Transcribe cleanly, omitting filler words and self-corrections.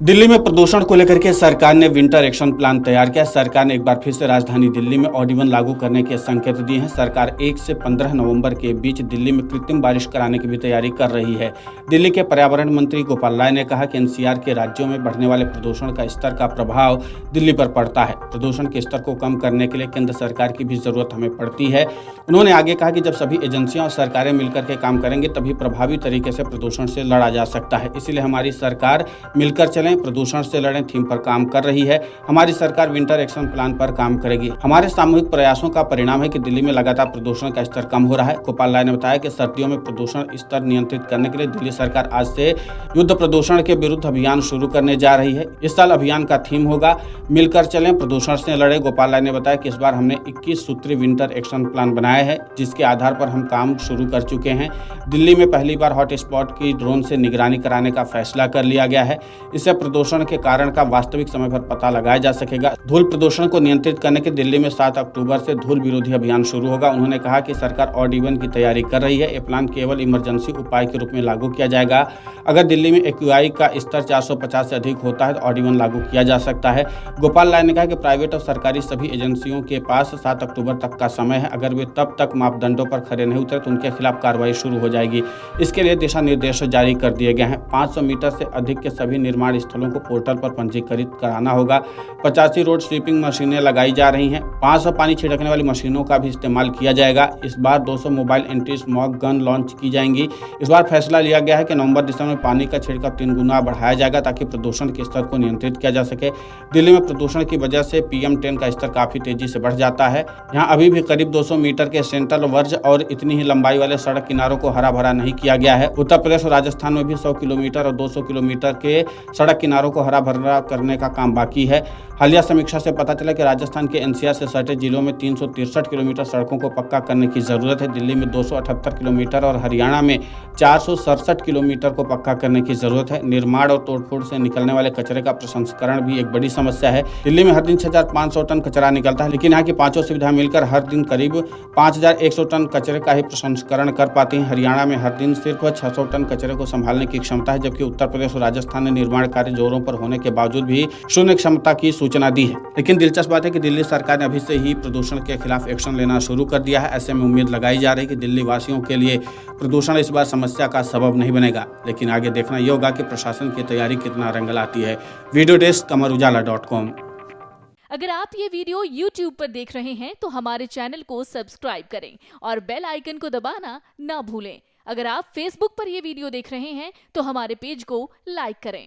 दिल्ली में प्रदूषण को लेकर के सरकार ने विंटर एक्शन प्लान तैयार किया। सरकार ने एक बार फिर से राजधानी दिल्ली में ऑड इवन लागू करने के संकेत दिए हैं। सरकार 1 से 15 नवंबर के बीच दिल्ली में कृत्रिम बारिश कराने की भी तैयारी कर रही है। दिल्ली के पर्यावरण मंत्री गोपाल राय ने कहा कि एनसीआर के राज्यों में बढ़ने वाले प्रदूषण का स्तर का प्रभाव दिल्ली पर पड़ता है। प्रदूषण के स्तर को कम करने के लिए केंद्र सरकार की भी जरूरत हमें पड़ती है। उन्होंने आगे कहा कि जब सभी एजेंसियां और सरकारें मिलकर के काम करेंगे तभी प्रभावी तरीके से प्रदूषण से लड़ा जा सकता है। इसीलिए हमारी सरकार मिलकर चलें, प्रदूषण से लड़ें थीम पर काम कर रही है। हमारी सरकार विंटर एक्शन प्लान पर काम करेगी। हमारे सामूहिक प्रयासों का परिणाम है कि दिल्ली में लगातार प्रदूषण का स्तर कम हो रहा है। गोपाल राय ने बताया कि सर्दियों में प्रदूषण स्तर नियंत्रित करने के लिए दिल्ली सरकार आज से युद्ध प्रदूषण के विरुद्ध अभियान शुरू करने जा रही है। इस साल अभियान का थीम होगा मिलकर चलें, प्रदूषण से लड़ें। गोपाल राय ने बताया कि इस बार हमने 21 सूत्री विंटर एक्शन प्लान बनाया है, जिसके आधार पर हम काम शुरू कर चुके हैं। दिल्ली में पहली बार हॉट स्पॉट की ड्रोन से निगरानी कराने का फैसला कर लिया गया है। इससे प्रदूषण के कारण का वास्तविक समय पर पता लगाया जा सकेगा। धूल प्रदूषण को नियंत्रित करने के दिल्ली में 7 अक्टूबर से धूल विरोधी अभियान शुरू होगा। उन्होंने कहा कि सरकार ऑड इवन की तैयारी कर रही है। ये प्लान केवल इमरजेंसी उपाय के रूप में लागू किया जाएगा। अगर दिल्ली में एक्यूआई का स्तर 450 से अधिक होता है तो ऑड इवन लागू किया जा सकता है। गोपाल राय ने कहा कि प्राइवेट और सरकारी सभी एजेंसियों के पास 7 अक्टूबर तक का समय है। अगर वे तब तक मापदंडों पर खरे नहीं उतरे तो उनके खिलाफ कार्रवाई शुरू हो जाएगी। इसके लिए दिशा निर्देश जारी कर दिए गए हैं। 500 मीटर से अधिक के सभी निर्माण स्थलों को पोर्टल पर पंजीकृत कराना होगा। 85 रोड स्वीपिंग मशीनें लगाई जा रही हैं। 500 पानी छिड़कने वाली मशीनों का भी इस्तेमाल किया जाएगा। इस बार 200 mobile anti smog gun launch की जाएंगी। इस बार फैसला लिया गया है कि नवंबर दिसंबर में पानी का छिड़काव 3 गुना बढ़ाया जाएगा ताकि प्रदूषण के स्तर को नियंत्रित किया जा सके। दिल्ली में प्रदूषण की वजह से PM10 का स्तर काफी तेजी से बढ़ जाता है। यहाँ अभी भी करीब 200 मीटर के सेंट्रल वर्ज और इतनी ही लंबाई वाले सड़क किनारों को हरा भरा नहीं किया गया है। उत्तर प्रदेश और राजस्थान में भी 100 किलोमीटर और 200 किलोमीटर के सड़क किनारों को हरा भरा करने का काम बाकी है। हालिया समीक्षा से पता चला कि राजस्थान के एनसीआर से सटे जिलों में 363 किलोमीटर सड़कों को पक्का करने की जरूरत है। दिल्ली में 278 किलोमीटर और हरियाणा में 467 किलोमीटर को पक्का करने की जरूरत है। निर्माण और तोड़फोड़ से निकलने वाले कचरे का प्रसंस्करण भी एक बड़ी समस्या है। दिल्ली में हर दिन 6500 टन कचरा निकलता है, लेकिन यहाँ की पांचों सुविधाएं मिलकर हर दिन करीब 5100 टन कचरे का ही प्रसंस्करण कर पाती हैं। हरियाणा में हर दिन सिर्फ 600 टन कचरे को संभालने की क्षमता है, जबकि उत्तर प्रदेश और राजस्थान ने निर्माण कार्य जोरों पर होने के बावजूद भी शून्य क्षमता की सूचना दी है। लेकिन दिलचस्प बात है कि दिल्ली सरकार ने अभी से ही प्रदूषण के खिलाफ एक्शन लेना शुरू कर दिया है। ऐसे में उम्मीद लगाई जा रही है कि दिल्ली वासियों के लिए प्रदूषण इस बार समस्या का सबब नहीं बनेगा। लेकिन आगे देखना ये होगा कि प्रशासन की तैयारी कितना रंग लाती है। Video desk amarujala.com। अगर आप ये वीडियो YouTube पर देख रहे हैं तो हमारे चैनल को सब्सक्राइब करें और बेल आइकन को दबाना ना भूलें। अगर आप Facebook पर ये वीडियो देख रहे हैं तो हमारे पेज को लाइक करें।